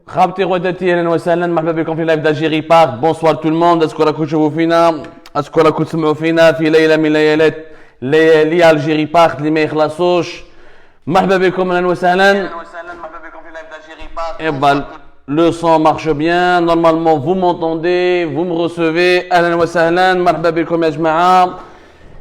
خابتي غدتي اهلا وسهلا مرحبا بكم في لايف دالجيري بارك. بونسوار تو الموند. اسكو راكم تشوفوا فينا، اسكو راكم تسمعوا فينا في ليله من ليالي الجيري بارك اللي ما يخلصوش. مرحبا بكم اهلا وسهلا. مرحبا بكم في لايف دالجيري بارك. Le son marche bien, normalement vous m'entendez, vous me recevez. اهلا وسهلا مرحبا بكم يا جماعه.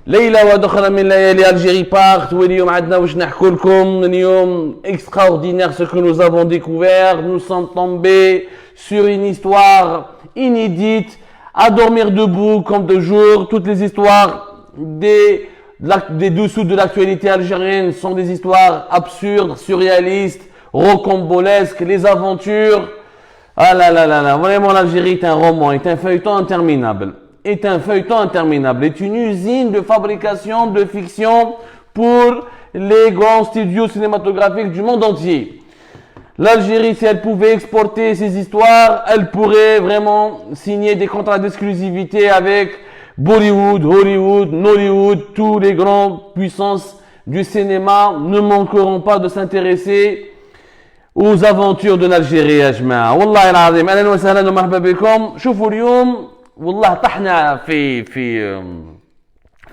ليلة ودخل من ليالي Algérie Park. واليوم عندنا واش نحكوا لكم اليوم extraordinaire ce que nous avons découvert. Nous sommes tombés sur une histoire inédite, à dormir debout comme de jour. Toutes les histoires des dessous de l'actualité algérienne sont des histoires absurdes, surréalistes, rocambolesques. Les aventures, ah là là là là, vraiment l'Algérie est un roman, est un feuilleton interminable. Est une usine de fabrication de fiction pour les grands studios cinématographiques du monde entier. L'Algérie, si elle pouvait exporter ses histoires, elle pourrait vraiment signer des contrats d'exclusivité avec Bollywood, Hollywood, Nollywood. Tous les grandes puissances du cinéma ne manqueront pas de s'intéresser aux aventures de l'Algérie يا جماعة. والله العظيم أهلا وسهلا ومرحبا بكم. شوفوا اليوم والله طحنا في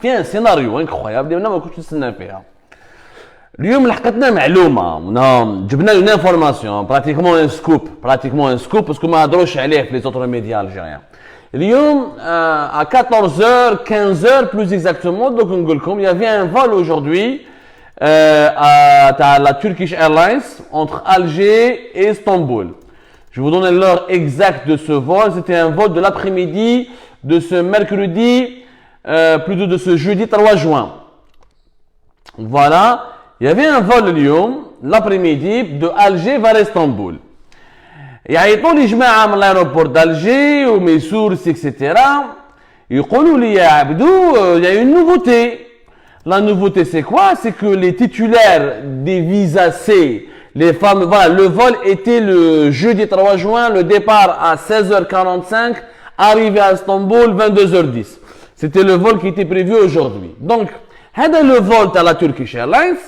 ان سيناريو انكرويابل انا ما كنتش نستنى فيها. اليوم لحقتنا معلومه، جبنا لنا انفورماسيون براتيكمون ان سكوب باسكو ما هضروش عليه في لي زوتر ميديا الجيريان. اليوم à 14h 15h plus exactement. Donc نقول لكم il y avait un vol aujourd'hui à la Turkish Airlines entre Alger et Istanbul. Je vous donne l'heure exacte de ce vol. C'était un vol de l'après-midi de ce mercredi, plutôt de ce jeudi 3 juin. Voilà. Il y avait un vol l'après-midi de Alger vers Istanbul. يعيطوا لي جماعة من l'aéroport d'Alger ou mes sources etc. يقولوا لي يا عبدو il y a une nouveauté. La nouveauté c'est quoi? C'est que les titulaires des visas C, les femmes, voilà, le vol était le jeudi 3 juin, le départ à 16h45, arrivé à Istanbul 22h10. C'était le vol qui était prévu aujourd'hui. Donc, le vol à la Turkish Airlines,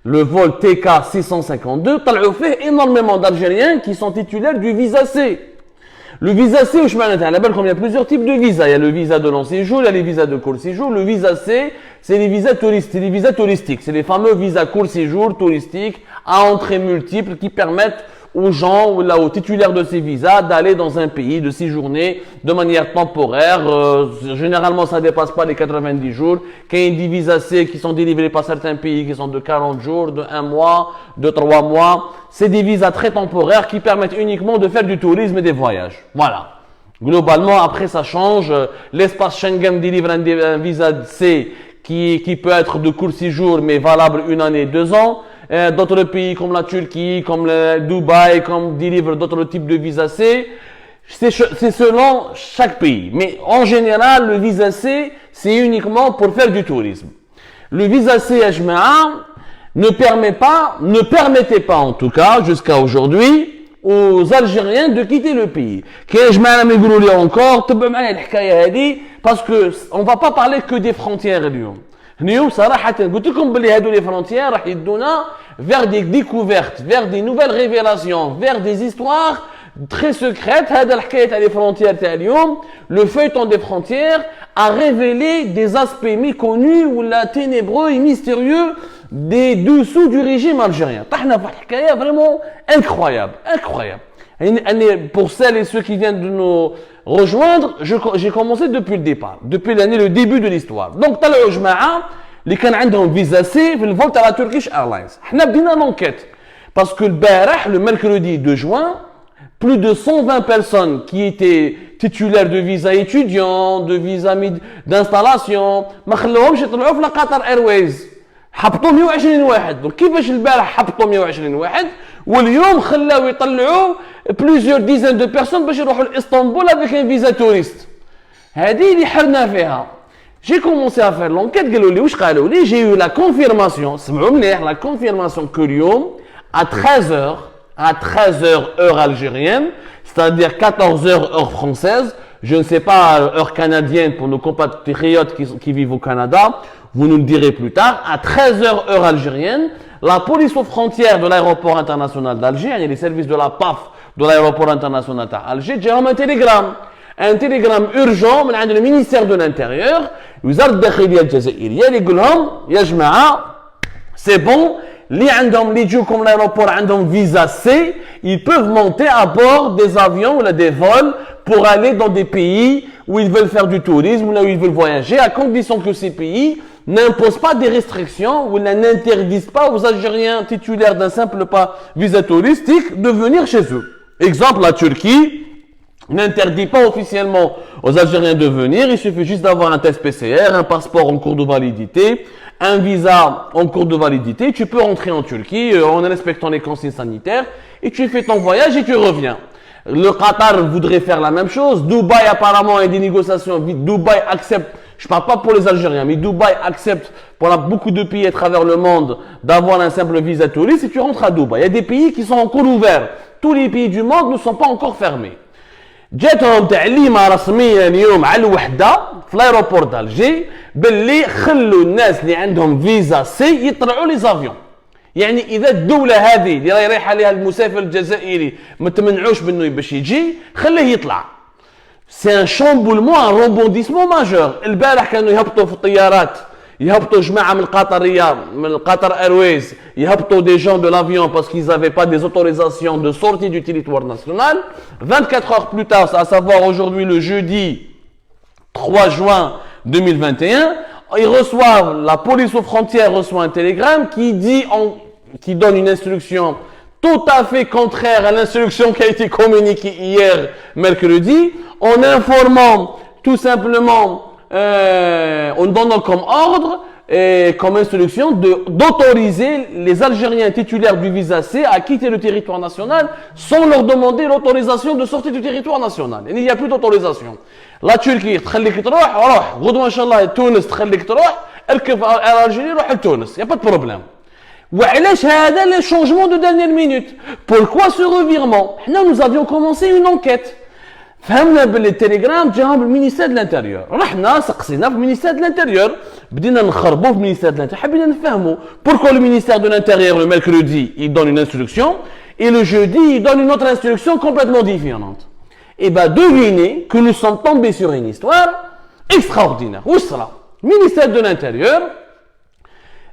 le vol TK 652, طلعوا فيه énormément d'Algériens qui sont titulaires du visa C. Le visa C, il y a plusieurs types de visas. Il y a le visa de long séjour, il y a les visas de court séjour. Le visa C, c'est les visas touristiques. C'est les fameux visas court séjour touristiques à entrée multiple qui permettent aux gens ou aux titulaires de ces visas d'aller dans un pays, de séjourner de manière temporaire. Généralement, ça ne dépasse pas les 90 jours. Quand il y a des visas C qui sont délivrés par certains pays qui sont de 40 jours, de 1 mois, de 3 mois. C'est des visas très temporaires qui permettent uniquement de faire du tourisme et des voyages. Voilà. Globalement, après, ça change. L'espace Schengen délivre un visa C qui peut être de court séjour, mais valable 1 année, 2 ans. D'autres pays comme la Turquie, comme le Dubaï, comme délivrent d'autres types de visa C. C'est selon chaque pays. Mais en général, le visa C, c'est uniquement pour faire du tourisme. Le visa C, ne permettait pas en tout cas, jusqu'à aujourd'hui, aux Algériens de quitter le pays. Encore, parce que on va pas parler que des frontières اليوم. اليوم صراحة قلت لكم بلي هادو les frontières راح يدونا vers des découvertes, vers des nouvelles révélations, vers des histoires très secrètes. هذا الحكاية تاع les frontières تاع اليوم, le feuilleton des frontières a révélé des aspects méconnus ou la ténébreux et mystérieux des dessous du régime algérien. طحنا في حكاية vraiment incroyable. Pour celles et ceux qui viennent de nous rejoindre, j'ai commencé depuis le départ, depuis le début de l'histoire. Donc, طلعوا جماعة اللي كان عندهم فيزا سي في الفول تاع Turkish Airlines. احنا بدينا l'enquête parce que le mercredi 2 juin, plus de 120 personnes qui étaient titulaires de visa étudiants, de visa d'installation, ما خلوهمش يطلعوا في قطر ايرويز. حبطوا 120 واحد. Donc كيفاش البارح حبطوا 120 واحد واليوم خلاو يطلعوا plusieurs dizaines de personnes باش يروحوا لإسطنبول avec un visa touriste. هذه اللي حرنا فيها. J'ai commencé à faire l'enquête. قالوا لي واش قالوا لي؟ J'ai eu la confirmation. سمعوا مليح la confirmation que اليوم à 13h heure algérienne, c'est-à-dire 14h heure française. Je ne sais pas, heure canadienne pour nos compatriotes qui vivent au Canada, vous nous le direz plus tard. À 13h heure algérienne, la police aux frontières de l'aéroport international d'Alger, il y a les services de la PAF, de l'aéroport international تاع Alger جاهم un télégramme urgent من عند le ministère de l'Intérieur وزارة الداخلية الجزائرية اللي يقول لهم يا جماعة c'est bon اللي عندهم اللي يجوكم l'aéroport عندهم visa C ils peuvent monter à bord des avions ou des vols pour aller dans des pays où ils veulent faire du tourisme ou là où ils veulent voyager à condition que ces pays n'imposent pas des restrictions ou n'interdisent pas aux Algériens titulaires d'un simple visa touristique de venir chez eux. Exemple, la Turquie n'interdit pas officiellement aux Algériens de venir, il suffit juste d'avoir un test PCR, un passeport en cours de validité, un visa en cours de validité, tu peux rentrer en Turquie en respectant les consignes sanitaires et tu fais ton voyage et tu reviens. Le Qatar voudrait faire la même chose, Dubaï apparemment il y a des négociations, Dubaï accepte, je ne parle pas pour les Algériens, mais Dubaï accepte pour beaucoup de pays à travers le monde d'avoir un simple visa touriste et tu rentres à Dubaï. Il y a des pays qui sont encore ouverts, tous les pays du monde ne sont pas encore fermés. جاتهم تعليمه رسميه اليوم على الوحده في الايروبور دالجي باللي خلوا الناس اللي عندهم فيزا سي يطلعوا لي زافيون يعني اذا الدوله هذه اللي راهي رايحه لها المسافر الجزائري ما تمنعوش منه باش يجي خليه يطلع سي ان شامبولمون ان روبونديسمون ماجور البارح كانوا يهبطوا في الطيارات يهبطوا جماعه من القطريه من قطر ايرويز يهبطوا des gens de l'avion parce qu'ils n'avaient pas des autorisations de sortie du territoire national 24 heures plus tard à savoir aujourd'hui le jeudi 3 juin 2021 ils reçoivent la police aux frontières reçoit un télégramme qui donne une instruction tout à fait contraire à l'instruction qui a été communiquée hier mercredi en informant tout simplement en donnant comme ordre et comme instruction d'autoriser les Algériens titulaires du visa C à quitter le territoire national sans leur demander l'autorisation de sortir du territoire national. Il n'y a plus d'autorisation. La Turquie تخليك تروح روح غدوة إن شاء الله تونس تخليك تروح اركب على الجزائر روح لتونس. Il n'y a pas de problème. وعلاش هذا le changement de dernière minute? Pourquoi ce revirement? Nous avions commencé une enquête. فهمنا باللي التليجرام جاهم بالمينيستير دو الانتيريور رحنا سقسينا في المينيستير دو الانتيريور بدينا نخربوا في المينيستير دو الانتيريور حبينا نفهموا pourquoi le ministère de l'intérieur le mercredi il donne une instruction et le jeudi il donne une autre instruction complètement différente et ben devinez que nous sommes tombés sur une histoire extraordinaire واش صرا ministère de l'intérieur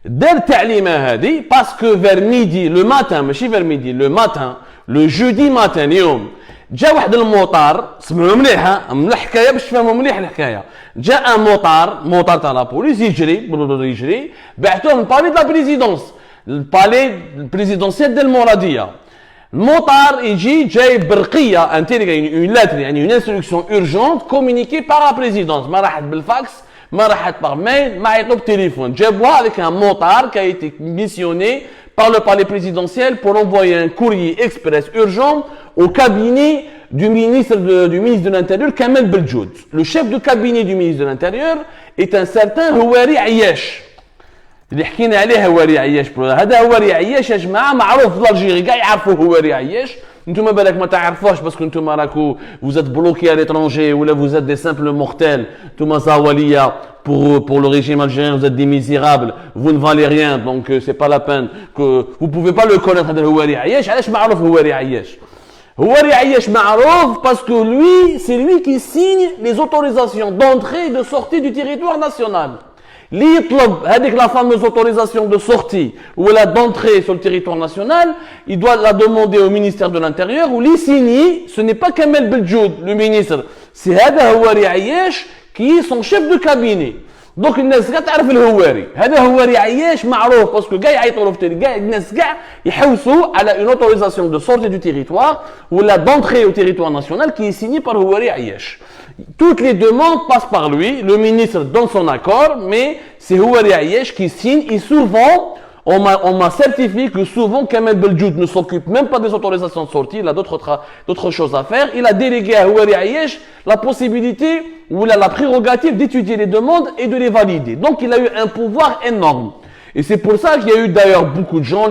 دار التعليمه هذه parce que vers midi le matin ماشي vers midi le matin le jeudi matin اليوم جاء واحد الموطار سمعوا مليحه الحكايه باش تفهموا مليح الحكايه جاء موطار تاع لابوليس يجري بعثوه من بالي لا بريزيدونس البالي البريزيدونسيال ديال المراديه الموطار يجي جاي برقيه اون لاتر يعني اون انستركسيون اورجونت كومونيكي بار لا بريزيدونس ما راحت بالفاكس ما راحت باغ ميل ما عيطوا بالتليفون جابوها avec un motard qui a été missionné par le palais présidentiel pour envoyer un courrier express urgent au cabinet du ministre de l'Intérieur, Kamel Beljoud. Le chef de cabinet du ministre de l'Intérieur est un certain Houari Ayesh. اللي حكينا عليه هواري عياش هذا هواري عياش يا جماعه معروف في الجيري كاع يعرفوا هواري عياش انتم بالك ما تعرفوش باسكو انتم راكو vous êtes bloqués à l'étranger ou là vous êtes des simples mortels انتم زاوليه pour le régime algérien vous êtes des misérables vous ne valez rien donc c'est pas la peine que vous pouvez pas le connaître هذا هواري عياش علاش معروف هواري عياش هواري عياش معروف parce que lui c'est lui qui signe les autorisations d'entrée et de sortie du territoire national اللي يطلب هذيك la fameuse autorisation de sortie ou la d'entrée sur le territoire national, il doit la demander au ministère de l'Intérieur ou les signer, ce n'est pas Kamel Beljoud, le ministre, c'est هذا هواري عياش qui est son chef de cabinet. Donc الناس كاع تعرف الهواري، هذا هواري عياش معروف باسكو كاع يعيطوا له في كاع الناس كاع يحوسوا على une autorisation de sortie du territoire ou la d'entrée au territoire national qui est signée par هواري عياش. Toutes les demandes passent par lui, le ministre donne son accord, mais c'est Houari Ayesh qui signe et souvent, on m'a certifié que souvent Kamel Beljoud ne s'occupe même pas des autorisations de sortie, il a d'autres choses à faire. Il a délégué à Houari Ayesh la possibilité ou la prérogative d'étudier les demandes et de les valider. Donc il a eu un pouvoir énorme. Et c'est pour ça qu'il y a eu d'ailleurs beaucoup de gens,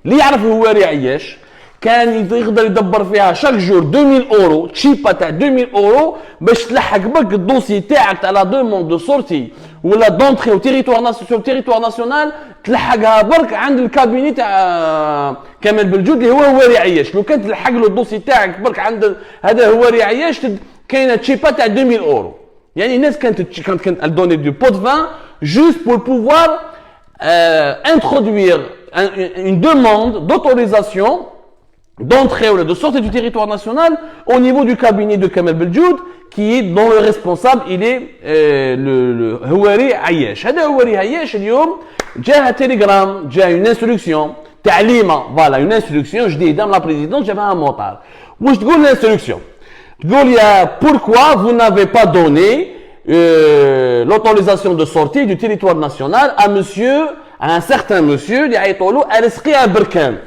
اللي يعرفوا هواري عياش كان يقدر يدبر فيها شاك جور 2000 اورو تشيبا تاع 2000 اورو باش تلحق بك الدوسي تاعك تاع لا دوموند دو سورتي ولا دونتري او تيريتوار ناسيونال تلحقها برك عند الكابيني تاع كمال بالجود اللي هو عياش. لو كان تلحق له الدوسي تاعك برك عند هذا هو عياش كاينه تشيبا تاع 2000 اورو. يعني الناس كانت دوني دو بوت فان juste pour pouvoir introduire une demande d'autorisation d'entrée ou de sortie du territoire national au niveau du cabinet de Kamel Beldjoud, dont le responsable il est le Houari Ayesh. هذا Houari Ayesh اليوم جاء تليجرام جاء une instruction تعليمه voilà une instruction جديده من la présidence جابها un motard. واش تقول l'instruction؟ تقول يا pourquoi vous n'avez pas donné l'autorisation de sortie du territoire national à un certain monsieur اللي عيطوا له أرزقي بركان.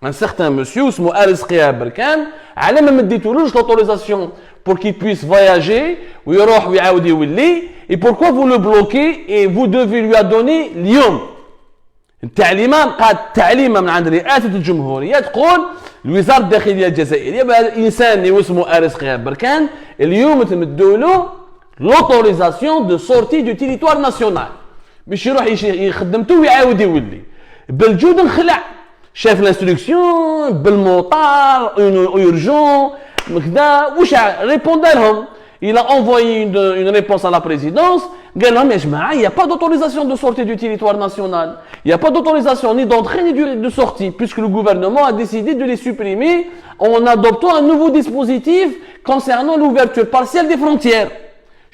Un certain monsieur اسمه أرزقي بركان على ما مديتولوش l'autorisation pour qu'il puisse voyager ويروح ويعاود يولي. Et pourquoi vous le bloquez et vous devez lui donner اليوم. التعليمات قاد تعليمه من عند رئاسة الجمهورية تقول الوزارة الداخلية الجزائرية بهذا الإنسان اللي اسمه أرزقي بركان اليوم تمدوا له l'autorisation de sortie du territoire national باش يروح يخدمته ويعاود يولي. بالجود انخلع شاف l'instruction بالمطار urgent كذا واش ريبوند لهم. Il a envoyé une réponse à la présidence. قال لهم يا جماعه il n'y a pas d'autorisation de sortie du territoire national. Il n'y a pas d'autorisation ni d'entrée ni de sortie puisque le gouvernement a décidé de les supprimer en adoptant un nouveau dispositif concernant l'ouverture partielle des frontières.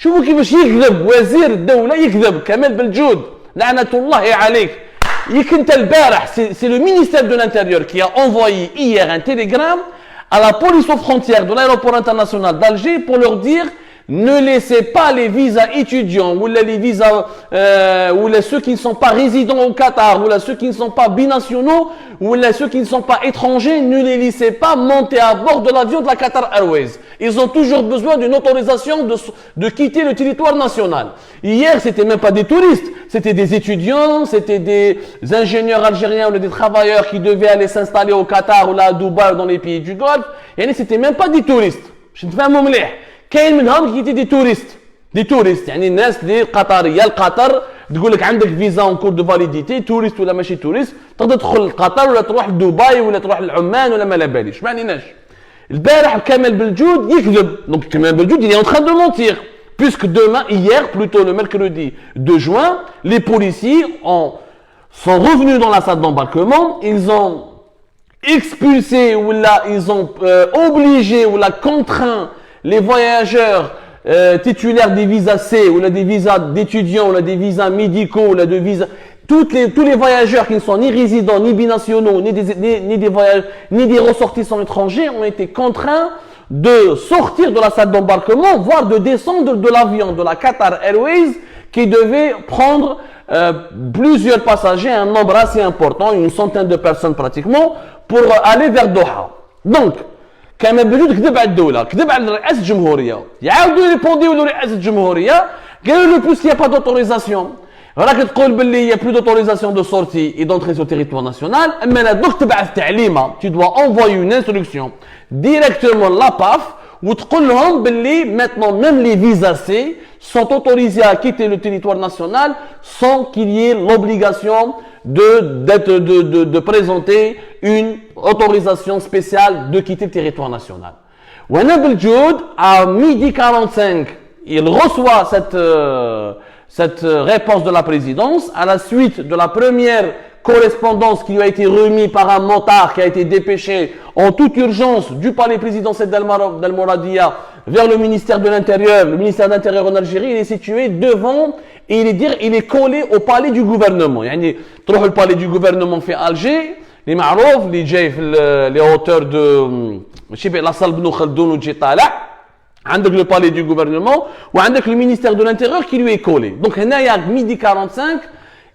شوفوا كيفاش يكذب وزير الدولة يكذب كمال بالجود لعنة الله عليك. يكنت البارح c'est le ministère de l'Intérieur qui a envoyé hier un télégramme à la police aux frontières de l'aéroport international d'Alger pour leur dire ne laissez pas les visas étudiants ou les visas ou ceux qui ne sont pas résidents au Qatar ou ceux qui ne sont pas binationaux ou ceux qui ne sont pas étrangers, ne les laissez pas monter à bord de l'avion de la Qatar Airways. Ils ont toujours besoin d'une autorisation de quitter le territoire national. Hier, c'était même pas des touristes, c'était des étudiants, c'était des ingénieurs algériens ou des travailleurs qui devaient aller s'installer au Qatar ou là à Dubaï ou dans les pays du Golfe. Et c'était même pas des touristes. Je ne fais pas مليح. كاين منهم كي دي توريست يعني الناس اللي قطريه لقطر تقول لك عندك فيزا اون كور دو فاليديتي توريست ولا ماشي توريست تقدر تدخل لقطر ولا تروح لدبي ولا تروح لعمان ولا ما لا باليش ما عليناش. البارح كمال بالجود يكذب دونك كمال بالجود il est en train de mentir puisque demain hier plutôt le mercredi 2 juin les policiers sont revenus dans la salle d'embarquement. Ils ont expulsé ou là ils ont obligé ou là contraint les voyageurs titulaires des visas C ou des visas d'étudiants ou des visas médicaux ou des visas tous les voyageurs qui ne sont ni résidents ni binationaux ni des ressortissants étrangers ont été contraints de sortir de la salle d'embarquement voire de descendre de l'avion de la Qatar Airways qui devait prendre plusieurs passagers, un nombre assez important, une centaine de personnes pratiquement, pour aller vers Doha. Donc كان بجود كذب على الدولة كذب على رئاسة الجمهورية يعاودوا يريبونديو لرئاسة الجمهورية قالوا له بلوس يا با دوتوريزاسيون راك تقول باللي يا بلو دوتوريزاسيون دو سورتي اي دونتري سو تيريتوار ناسيونال اما لا دوك تبعث تعليمه tu dois envoyer une instruction directement la PAF وتقول لهم باللي maintenant même les visas C sont autorisés à quitter le territoire national sans qu'il y ait l'obligation de présenter une autorisation spéciale de quitter le territoire national. Ouana Beljoud, à 12h45, il reçoit cette réponse de la présidence à la suite de la première correspondance qui lui a été remise par un motard qui a été dépêché en toute urgence du palais présidentiel d'Al Mouradia vers le ministère de l'Intérieur. Le ministère de l'Intérieur en Algérie, il est situé devant et il est collé au palais du gouvernement. يعني تروح le palais du gouvernement في Alger اللي معروف اللي جاي في les hauteurs de ماشي لا صال بن خلدون وتجي طالع عندك le palais du gouvernement وعندك le ministère de l'Intérieur qui lui est collé. Donc هنايا 12h45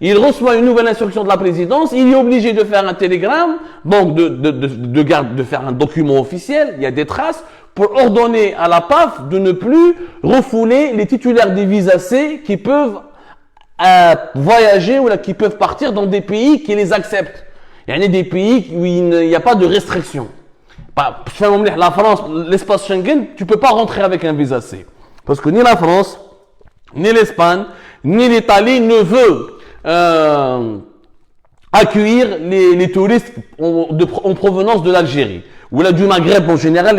il reçoit une nouvelle instruction de la présidence, il est obligé de faire un télégramme, donc de faire un document officiel, il y a des traces, pour ordonner à la PAF de ne plus refouler les titulaires des visas C qui peuvent voyager ou là, qui peuvent partir dans des pays qui les acceptent. Il y a des pays où il n'y a pas de restriction. La France, l'espace Schengen, tu ne peux pas rentrer avec un visa C. Parce que ni la France, ni l'Espagne, ni l'Italie ne veut accueillir les touristes en provenance de l'Algérie ou là du Maghreb en général.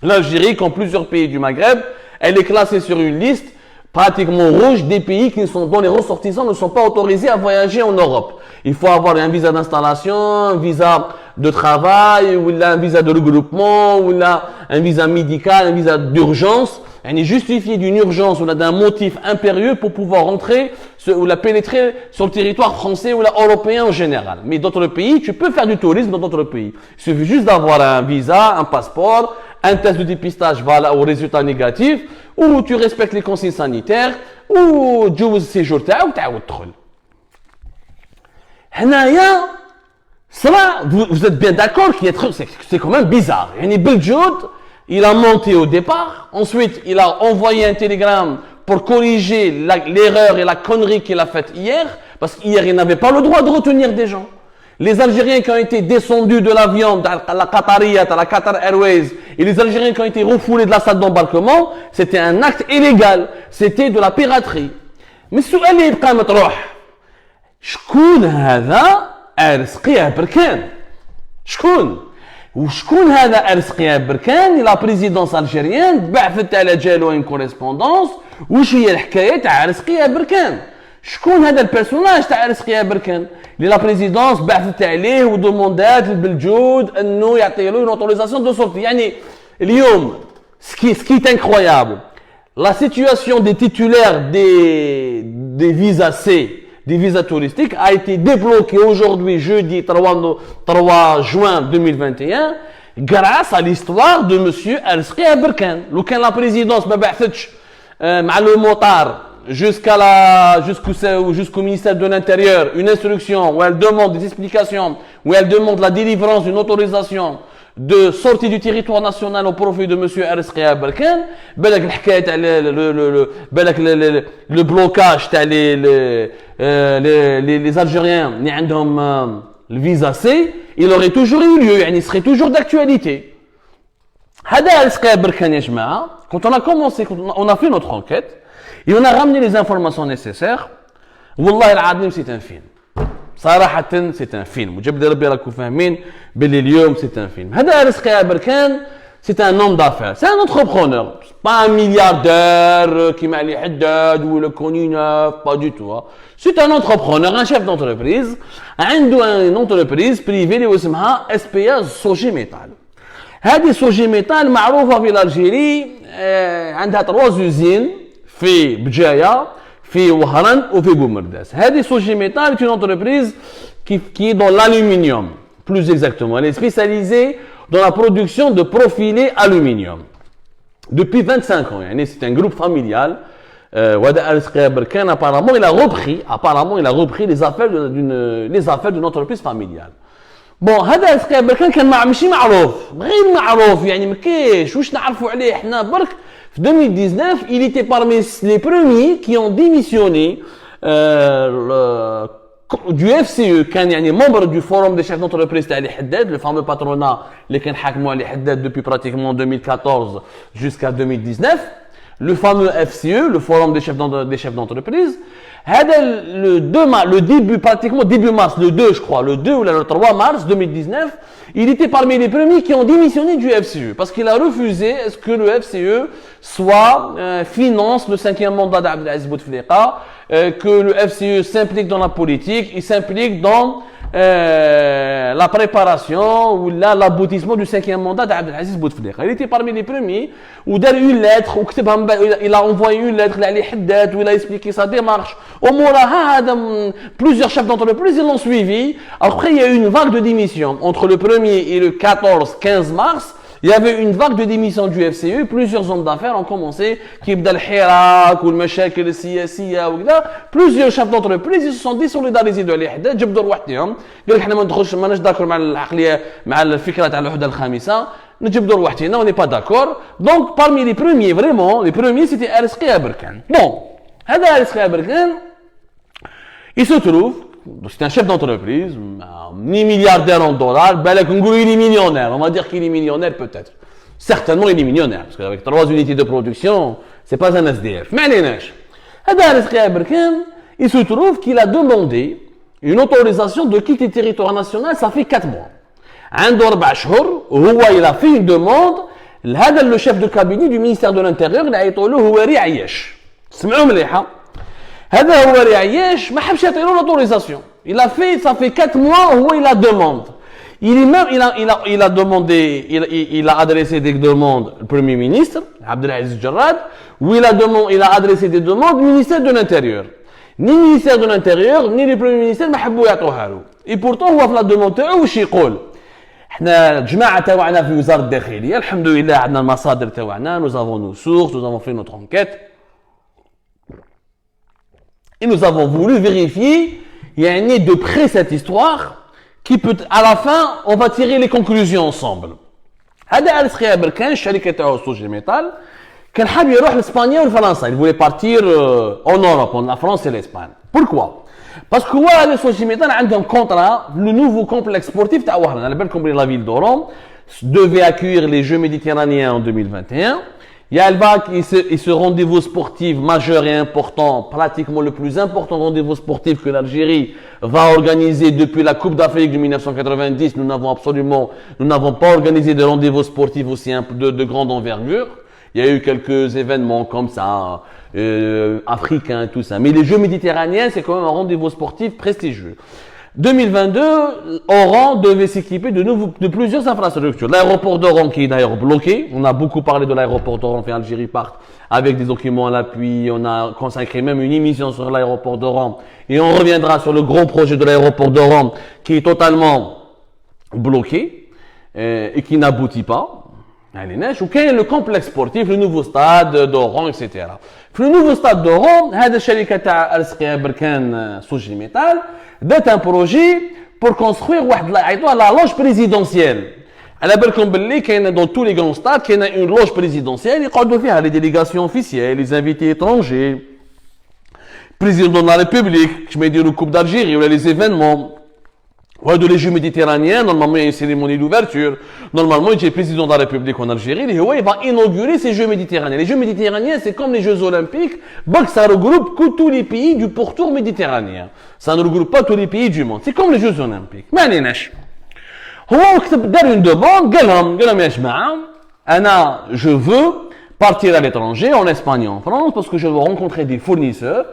L'Algérie, comme plusieurs pays du Maghreb, elle est classée sur une liste pratiquement rouge des pays dont les ressortissants ne sont pas autorisés à voyager en Europe. Il faut avoir un visa d'installation, un visa de travail, ou là, un visa de regroupement, ou là, un visa médical, un visa d'urgence. On est justifié d'une urgence ou d'un motif impérieux pour pouvoir rentrer ou la pénétrer sur le territoire français ou européen en général. Mais dans d'autres pays, tu peux faire du tourisme dans d'autres pays. Il suffit juste d'avoir un visa, un passeport, un test de dépistage au résultat négatif, ou tu respectes les consignes sanitaires, ou tu as séjour ou tu as vous êtes bien d'accord qu'il c'est quand même bizarre. Il a monté au départ, ensuite il a envoyé un télégramme pour corriger l'erreur et la connerie qu'il a faite hier, parce qu'hier il n'avait pas le droit de retenir des gens. Les Algériens qui ont été descendus de l'avion à la Qatariyat, à la Qatar Airways, et les Algériens qui ont été refoulés de la salle d'embarquement, c'était un acte illégal, c'était de la piraterie. Mais السؤال اللي يبقى مطروح شكون هذا أرزقيه بركان؟ وشكون هذا أرزقيه بركان؟ لا بريزيدونس الجيريان بعثت على جالو ان كوريسبوندونس وش هي الحكايه تاع أرزقيه بركان؟ شكون هذا البيرسوناج تاع أرزقيه بركان؟ اللي لا بريزيدونس بعثت عليه ودوموندات للبلجود انه يعطي له اون اوتوريزاسيون دو سورتي. يعني اليوم سكي انكرويابل la situation des titulaires des visas C, des visas touristiques, a été débloquée aujourd'hui, jeudi 3 juin 2021, grâce à l'histoire de M. Arzqi Aberkan. Lou kan la présidence ما بعثتش مع le motard jusqu'au ministère de l'Intérieur une instruction où elle demande des explications, où elle demande la délivrance d'une autorisation de sortie du territoire national au profit de M. Arzqi Aberkan, le blocage les Algériens qui ont le visa C, il aurait toujours eu lieu, il serait toujours d'actualité. Quand on a commencé, on a fait notre enquête et on a ramené les informations nécessaires. Wallah al-Adim, c'est un film. صراحة c'est un film. وجاب ربي راكم فاهمين باللي اليوم c'est un film. هذا أرزقي أبركان c'est un homme d'affaires, c'est un entrepreneur, pas un milliardaire qui m'a les حداد ou le connu neuf, pas du tout. C'est un entrepreneur, un chef d'entreprise, عنده une entreprise privée اللي اسمها SPS Soji Metal. هذه سوجي ميتال معروفة في الألجيري، عندها 3 usines في بجاية في وهران وفي بومرداس. هذه سوجي ميتال est une entreprise qui est dans l'aluminium, plus exactement. Elle est spécialisée dans la production de profilés aluminium. Depuis 25 ans, c'est un groupe familial. Wada Arzqi Aberkan, apparemment, il a repris les affaires d'une entreprise familiale. Bon, هذا أرزقي أبركان كان ماشي معروف، غير معروف، يعني ما كاينش واش نعرفوا عليه حنا برك. في 2019 il était parmi les premiers qui ont démissionné du FCE. كان يعني membre du forum des chefs d'entreprise تاع Ali Haddad, le fameux patronat اللي كان حاكموا Ali Haddad depuis pratiquement 2014 jusqu'à 2019. Le fameux FCE, le forum des chefs d'entreprise. Pratiquement début mars, le 2 je crois, le 2 ou le 3 mars 2019, il était parmi les premiers qui ont démissionné du FCE parce qu'il a refusé que le FCE finance le 5e mandat d'Abdelaziz Bouteflika, que le FCE s'implique dans la politique, il s'implique dans la préparation ou l'aboutissement du 5e mandat d'Abdelaziz Bouteflika. Il était parmi les premiers où il a eu une lettre, il a envoyé une lettre à Ali Haddad où il a expliqué sa démarche. Plusieurs chefs d'entreprise ils l'ont suivi. Après il y a eu une vague de démission entre le 1er et le 14-15 mars. Il y avait une vague de démission du FCE, plusieurs hommes d'affaires ont commencé, plusieurs chefs d'entreprise ils se sont désolidarisés de Ali Haddad, جبدوا لوحدهم، قال لك حنا ما ندخلش ماناش داكور مع العقليه مع الفكره تاع الوحده الخامسه، نجبدوا لوحدنا، on n'est pas d'accord. Donc parmi les premiers vraiment, les premiers c'était Arzqi Aberkan. Bon, هذا Arzqi Aberkan, il se trouve c'est un chef d'entreprise, ni milliardaire en dollars, il est millionnaire. On va dire qu'il est millionnaire peut-être. Certainement il est millionnaire, parce qu'avec 3 unités de production, c'est pas un SDF. Mais allez, il se trouve qu'il a demandé Une autorisation de quitter le territoire national, ça fait 4 mois. عنده 4 شهور وهو il a fait une demande لهذا le chef de cabinet du ministère de l'Intérieur اللي عيطوا له هواري عياش. سمعوا مليحه. هذا هواري عياش ما حبش يعطي له l'autorisation. Il a fait, ça fait 4 mois où il a demande. Il a demandé, il a adressé des demandes au Premier ministre, Abdelaziz Jarrad, où il a adressé des demandes au ministère de l'Intérieur. Ni le ministère de l'Intérieur, ni le Premier ministre ما حبوا يعطوها له. Et pourtant هو في la demande تاعو واش يقول؟ احنا الجماعه تاعنا في وزاره الداخليه الحمد لله عندنا المصادر تاعنا, nous avons nos sources, nous avons fait notre enquête. Et nous avons voulu vérifier يعني de près cette histoire qui peut à la fin on va tirer les conclusions ensemble. هذا أرس خيابر كان الشركه تاعو سوجي ميتال كان حاب يروح لاسبانيا والفرنسا. Il voulait partir en Europe, en la France et l'Espagne. Pourquoi? Parce que هو سوجي ميتال عندهم contrat le nouveau complexe sportif تاع وهران. على بالكم بلي la ville d'Oran devait accueillir les Jeux méditerranéens en 2021. Il y a ce rendez-vous sportif majeur et important, pratiquement le plus important rendez-vous sportif que l'Algérie va organiser depuis la Coupe d'Afrique de 1990. Nous n'avons pas organisé de rendez-vous sportif aussi de grande envergure. Il y a eu quelques événements comme ça, africains, tout ça. Mais les Jeux méditerranéens, c'est quand même un rendez-vous sportif prestigieux. 2022, Oran devait s'équiper de plusieurs infrastructures. L'aéroport d'Oran qui est d'ailleurs bloqué. On a beaucoup parlé de l'aéroport d'Oran fait Algérie Part avec des documents à l'appui. On a consacré même une émission sur l'aéroport d'Oran. Et on reviendra sur le gros projet de l'aéroport d'Oran qui est totalement bloqué et qui n'aboutit pas. Ou quel le complexe sportif, le nouveau stade d'Oran, etc. Le nouveau stade d'Oran, هذا الشركة تاع أرسقيا بركان سوجي ميتال دات un projet pour construire la loge présidentielle. على بالكم باللي كاين dans tous les grands stades كاين une loge présidentielle يقعدوا فيها les délégations officielles, les invités étrangers, président de la République, كما يديروا Coupe d'Algérie ou les événements. وهذو les Jeux méditerranéens, normalement il y a une cérémonie d'ouverture. Normalement il y a le président de la République en Algérie, il va inaugurer ces Jeux méditerranéens. Les Jeux méditerranéens c'est comme les Jeux olympiques, donc ça regroupe que tous les pays du pourtour méditerranéen. Ça ne regroupe pas tous les pays du monde. C'est comme les Jeux olympiques. ما عليناش. هو كتب دار une demande, قال لهم يا جماعة أنا je veux partir à l'étranger, en Espagne et en France, parce que je veux rencontrer des fournisseurs.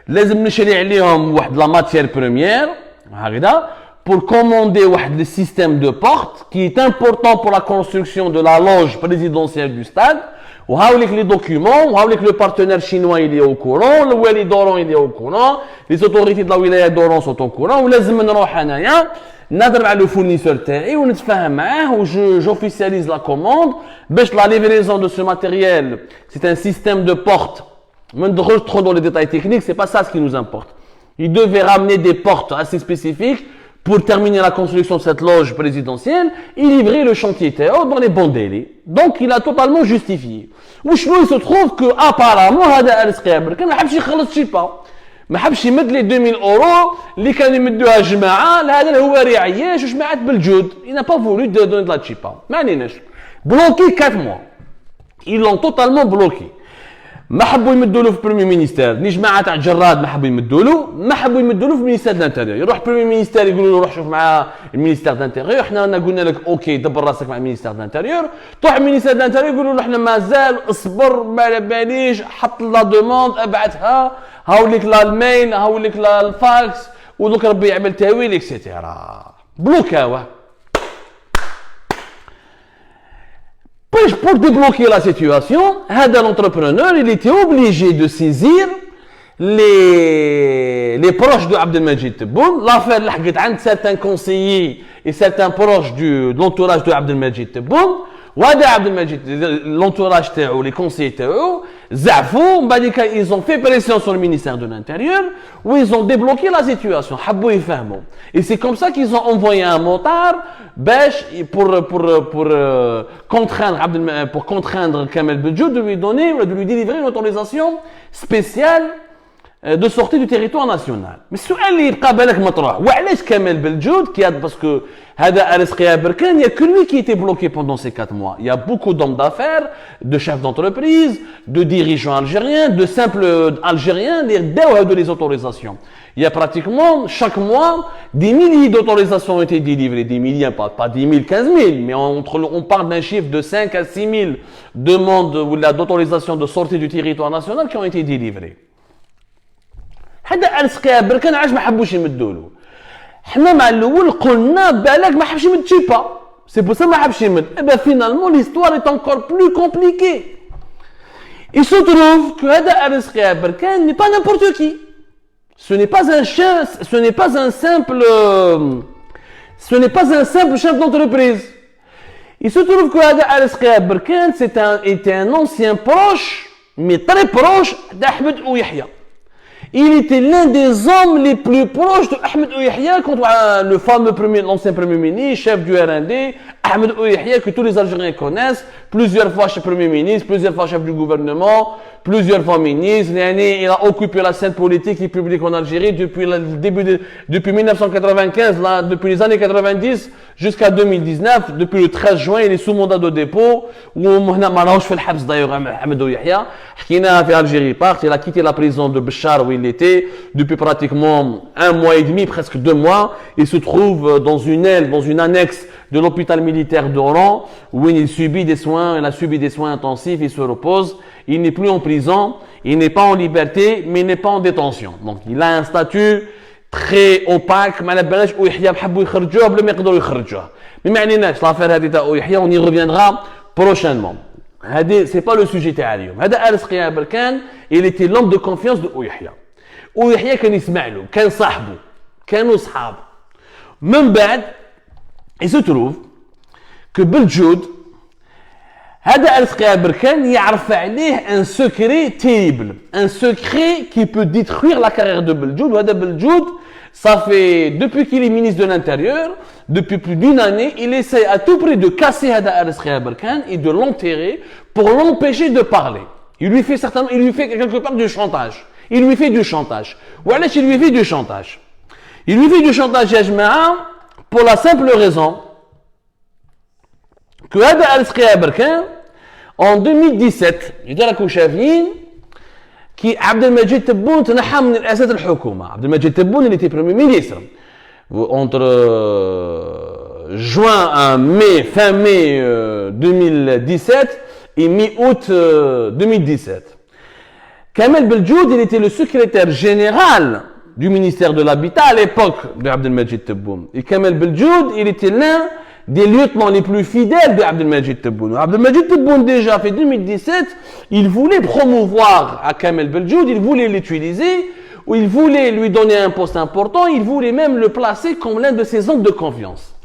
لازم نشري عليهم واحد la matière première, هكذا. Pour commander le système de porte qui est important pour la construction de la loge présidentielle du stade. Ou avec les documents, ou avec le partenaire chinois il est au courant, le wali d'Oran il est au courant, les autorités de la wilaya d'Oran sont au courant. ولازم نروح انايا نهضر مع le fournisseur تاعي ونتفاهم معاه و j'officialise la commande باش la livraison de ce matériel. C'est un système de porte. Je ne rentre trop dans les détails techniques, c'est pas ça ce qui nous importe. Il devait ramener des portes assez spécifiques pour terminer la construction de cette loge présidentielle et livrer le chantier Théo dans les bons délais. Donc il a totalement justifié. وشنو il se trouve que apparemment هذا أرس قابر كان ما حبش يخلص شي با ما حبش يمد لي 2000 اورو اللي كانوا يمدوها جماعه لهذا الهواري عياش وجماعه بالجود. Il n'a pas voulu donner de la chipa. ما عليناش. Bloqué 4 mois. Ils l'ont totalement bloqué. ما حبوا يمدوا له في بريمي مينيستير، ني جماعه تاع جراد ما حبوا يمدوا له، ما حبوا يمدوا له في مينيستير دانتيريور، يروح بريمي مينيستير يقولوا له روح شوف مع المينيستير دانتيريور، احنا رانا قلنا لك اوكي دبر راسك مع المينيستير دانتيريور، تروح المينيستير دانتيريور يقولوا له احنا مازال اصبر ما على باليش، حط لا دوموند ابعثها، هاوليك لا الميل، هاوليك لا الفاكس، ودوك ربي يعمل تاويل اكسيتيرا. بلوكاوه. Pour débloquer la situation, l'entrepreneur il était obligé de saisir les proches de Abdelmajid Tebboune. L'affaire لحقت عند certains conseillers et certains proches de l'entourage de Abdelmajid Tebboune. وهذا Abdelmajid, l'entourage تاعو, les conseillers تاعو, زعفوا, ils ont fait pression sur le ministère de l'Intérieur où ils ont débloqué la situation. حبوا يفهموا. Et c'est comme ça qu'ils ont envoyé un motard pour contraindre Kamel Bedjou de lui donner ou de lui délivrer une autorisation spéciale de sortie du territoire national. Mais السؤال اللي يبقى بالك مطروح وعلاش كمال بلجود باسكو هذا أرس قياب بركان, il y a que lui qui était bloqué pendant ces 4 mois. Il y a beaucoup d'hommes d'affaires, de chefs d'entreprise, de dirigeants algériens, de simples algériens de les autorisations. Il y a pratiquement chaque mois des milliers d'autorisations ont été délivrées, des milliers, pas 10 000, 15 000, mais on parle d'un chiffre de 5 à 6 000 demandes d'autorisation de sortie du territoire national qui ont été délivrées. هذا أرس قياب بركان علاش ما حبوش يمدوا له. حنا مع الاول قلنا بالك ما حبش يمد شي با, سي بو سا ما حبش يمد. اي بان فينالمون ليستوار ايت انكور بلو كومبليكي. Il se trouve que هذا أرس قياب بركان n'est pas n'importe qui. Ce n'est pas un chien, ce n'est pas un simple chef d'entreprise. Il se trouve que هذا أرس قياب بركان était un ancien proche, mais très proche d'Ahmed Ouyahia. Il était l'un des hommes les plus proches de Ahmed Ouyahia, le fameux l'ancien premier ministre, chef du RND, Ahmed Ouyahia, que tous les Algériens connaissent, plusieurs fois chef premier ministre, plusieurs fois chef du gouvernement, plusieurs fois ministre. Il a occupé la scène politique et publique en Algérie depuis 1995, là, depuis les années 90 jusqu'à 2019. Depuis le 13 juin, il est sous mandat de dépôt. D'ailleurs, Ahmed Ouyahia, il a quitté la prison de Béchar où il était depuis pratiquement 1 mois et demi, presque 2 mois. Il se trouve dans une aile, dans une annexe de l'hôpital militaire d'Oran où il a subi des soins intensifs, il se repose. Il n'est plus en prison, il n'est pas en liberté, mais il n'est pas en détention. Donc il a un statut très opaque. Mais on y reviendra prochainement. C'est pas le sujet تاعي. هذا أرس قياب بركان, il était l'homme de confiance de Ouyahia. Ouyahia كان يسمع له, كان صاحبه, كانوا صحاب. من بعد, il se trouve que Beljoud, هذا أرس قياب بركان يعرف عليه un secret terrible, un secret qui peut détruire la carrière de Beljoud. وهذا Beljoud, ça fait depuis qu'il est ministre de l'Intérieur, depuis plus d'1 année, il essaie à tout prix de casser هذا أرس قياب بركان et de l'enterrer pour l'empêcher de parler. Il lui fait quelque part du chantage. Il lui fait du chantage. وعلاش il lui fait du chantage? Il lui fait du chantage يا جماعة pour la simple raison que هذا أرس قياب بركان en 2017 راكم شايفين كي عبد المجيد تبون تنحى من رئاسة الحكومة. عبد المجيد تبون اللي était premier ministre entre fin mai 2017 et mi-août 2017. Kamel Beljoud, il était le secrétaire général du ministère de l'Habitat à l'époque de Abdelmajid Tebboune. Et Kamel Beljoud, il était l'un des lieutenants les plus fidèles de Abdelmajid Tebboune. Abdelmajid Tebboune, déjà fait 2017, il voulait promouvoir à Kamel Beljoud, il voulait l'utiliser, ou il voulait lui donner un poste important, il voulait même le placer comme l'un de ses hommes de confiance.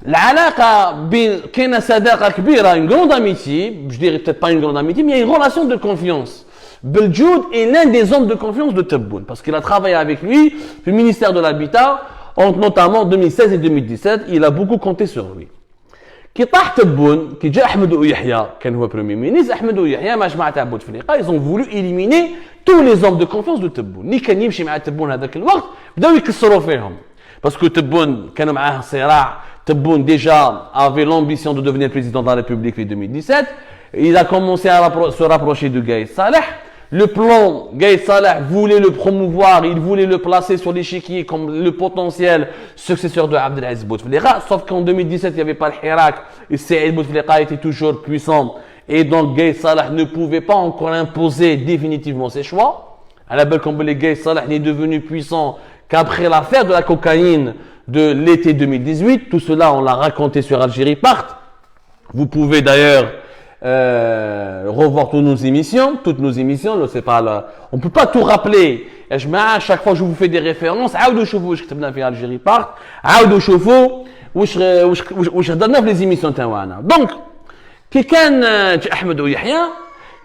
العلاقة بين كاينة صداقة كبيرة, une grande amitié, je dirais peut-être pas une grande amitié, mais il y a une relation de confiance. Beljoud est l'un des hommes de confiance de Tebboune parce qu'il a travaillé avec lui au ministère de l'Habitat, notamment en 2016 et 2017, il a beaucoup compté sur lui. كي طاح تبون كي جاء احمد اويحيى كان هو بريمير مينيستر. احمد اويحيى مع جماعه تاع بوتفليقه ils ont voulu éliminer tous les hommes de confiance de تبون. اللي كان يمشي مع تبون هذاك الوقت بداو يكسروا فيهم باسكو تبون كان معاه صراع. تبون déjà avait l'ambition de devenir président de la République en 2017. Il a commencé à se rapprocher de Gaïd Saleh. Le plan, Gaïd Saleh voulait le promouvoir, il voulait le placer sur l'échiquier comme le potentiel successeur de Abdelaziz Bouteflika. Sauf qu'en 2017, il n'y avait pas le Hirak et Saïd Bouteflika était toujours puissant. Et donc, Gaïd Saleh ne pouvait pas encore imposer définitivement ses choix. À la belle comme les Gaïd Saleh n'est devenu puissant qu'après l'affaire de la cocaïne de l'été 2018. Tout cela, on l'a raconté sur Algérie Part. Vous pouvez d'ailleurs revoir toutes nos émissions, c'est pas là. On peut pas tout rappeler. À chaque fois que je vous fais des références, عاودوا شوفوا واش كتبنا في Algérie Part, عاودوا شوفوا واش هضرنا في les émissions تاعنا. Donc, كي كان أحمد ويحيى,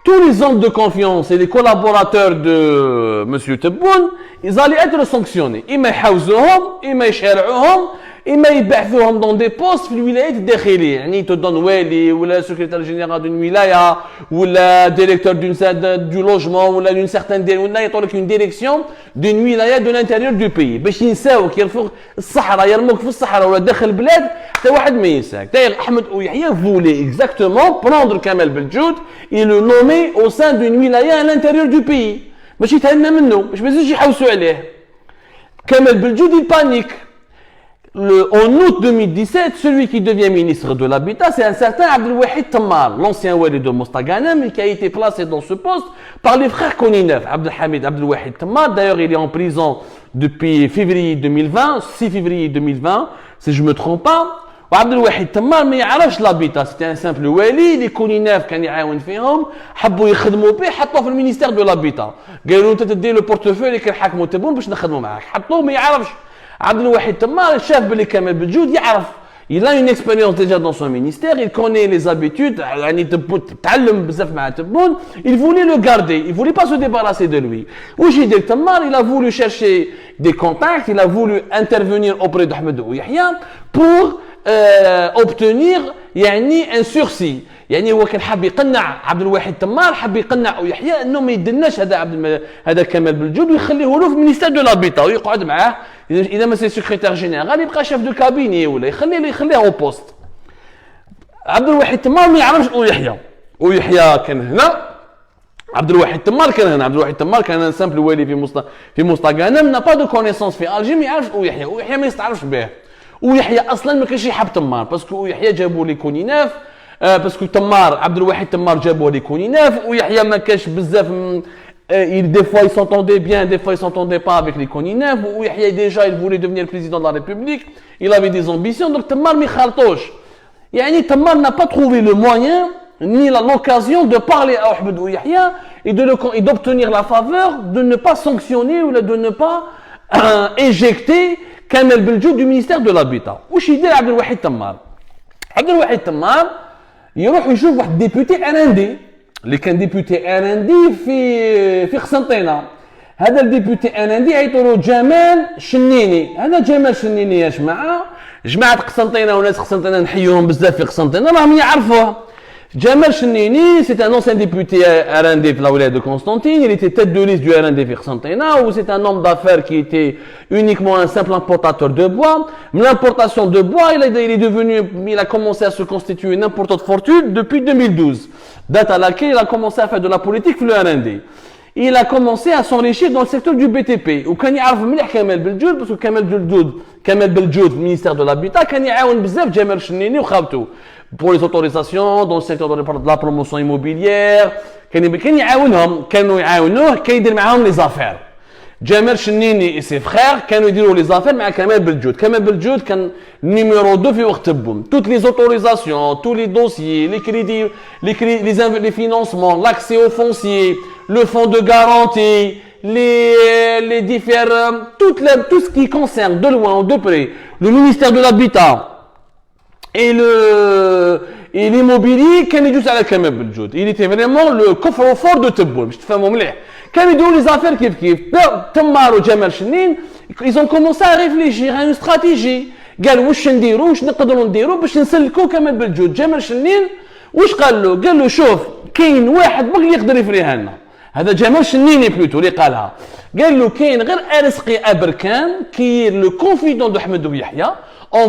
tous les hommes de confiance et les collaborateurs de monsieur Tebboune, ils allaient être sanctionnés. إما يحوزوهم, إما يشارعوهم, اما يبعثوهم دون دي بوست في الولايات الداخليه يعني تدون والي ولا سكرتير جينيرال دون ولايه ولا ديريكتور دو لوجمون ولا دون سيغتان دير ولا يعطوا لك اون ديريكسيون دون ولايه دو لانتيريور دو بيي باش ينساوك يرفوك الصحراء يرموك في الصحراء ولا داخل البلاد حتى واحد ما ينساك. داير احمد يحيى فولي اكزاكتومون بروندر كمال بلجود اي لو نومي او سان دون ولايه لانتيريور دو بيي باش يتهنى منه باش ما يزيدش يحوسوا عليه. كمال بلجود البانيك. En août 2017, celui qui devient ministre de l'Habitat, c'est un certain Abdelwahid Tammar, l'ancien wali de Mostaganem, qui a été placé dans ce poste par les frères Koninev. Abdelhamid Abdelwahid Tammar, d'ailleurs, il est en prison depuis février 2020, 6 février 2020, si je ne me trompe pas. Abdelwahid Tammar ما يعرفش l'habitat, c'était un simple wali, les Koninev كان يعاون فيهم, حبوا يخدموا به, حطوه في المينيستير de l'habitat. قالوا انت تدي له بورتفولي اللي كنحاكموا تبون باش نخدموا معاك. حطوه ما يعرفش. Abdelwahid Tammar, chef de Kamel Beljoud, il a une expérience déjà dans son ministère, il connaît les habitudes, il voulait le garder, il ne voulait pas se débarrasser de lui. Oujid Tammar, il a voulu chercher des contacts, il a voulu intervenir auprès d'Ahmed Ouyahia pour obtenir un sursis. يعني هو كان حاب يقنع عبد الواحد تمار حاب يقنع يحيى انه ما يدناش هذا كمال بلجود ويخليه له في مينيستير دو لابيتا ويقعد معاه اذا ما سي سكرتير جينيرال يبقى شيف دو كابيني ولا يخليه او بوست. عبد الواحد تمار ما يعرفش ويحيى كان هنا. عبد الواحد تمار كان هنا. عبد الواحد تمار كان سامبل والي في مستغانم نا با دو كونيسونس في الجي ما يعرفش ويحيى ما يستعرفش به. ويحيى اصلا ما كانش يحب تمار باسكو يحيى جابوا لي كونيناف باسكو تمار عبد الواحد تمار جابوه لي كونيناف ويحيى ما كانش بزاف des fois il s'entendait bien des fois il s'entendait pas avec les Koninev ويحيى déjà il voulait devenir président de la République il avait des ambitions donc تمار ما يخالطوش يعني تمار n'a pas trouvé le moyen ni l'occasion de parler à Ahmed Ouyahia et d'obtenir la faveur de ne pas sanctionner ou de ne pas éjecter Kamel Beljoud du ministère de l'Habitat. واش يدير عبد الواحد تمار؟ عبد الواحد تمار يروح يشوف واحد ديبوتي ارندي اللي كان ديبوتي ارندي في قسنطينه. هذا الديبوتي ارندي عيطوا له جمال شنيني. هذا جمال شنيني يا جماعه قسنطينه وناس قسنطينه نحيوهم بزاف في قسنطينه راهم يعرفوه. Jamal Chenini, c'est un ancien député RND de la wilaya de Constantine. Il était tête de liste du RND de Constantine, où c'est un homme d'affaires qui était uniquement un simple importateur de bois. L'importation de bois, il a commencé à se constituer une importante fortune depuis 2012, date à laquelle il a commencé à faire de la politique le RND. Il a commencé à s'enrichir dans le secteur du BTP. Ou quand il a vu Kamel Beljoud, parce que Kamel Beljoud, ministère de l'Habitat, quand il a vu Jamal Chenini ou Khabtou. Pour les autorisations dans le secteur de la promotion immobilière كانوا يعاونوه كيدير معاهم les affaires. جمال شنيني et ses frères كانوا يديروا les affaires مع كمال بلجود. كمال بلجود كان numéro 2 في وقت تبون. Toutes les autorisations, tous les dossiers, les crédits, les financements, l'accès au foncier, le fonds de garantie, les différents, tout ce qui concerne de loin ou de près le ministère de l'Habitat et l'immobilier كان يجوز على كمال بلجود. Il était vraiment le coffre-fort de Tebboune باش تفهموا مليح. كانوا يديروا les affaires كيف تمار وجمال شنين ils ont commencé à réfléchir à une stratégie. قالوا واش نديروا واش نقدروا نديروا باش نسلكوا كمال بلجود. جمال شنين واش قال له شوف كاين واحد بغي يقدر يفريها لنا. هذا جمال شنيني بلوتو اللي قالها. قال له كاين غير ارزقي ابركان كي لو كونفيدون دو احمد ويحيى. On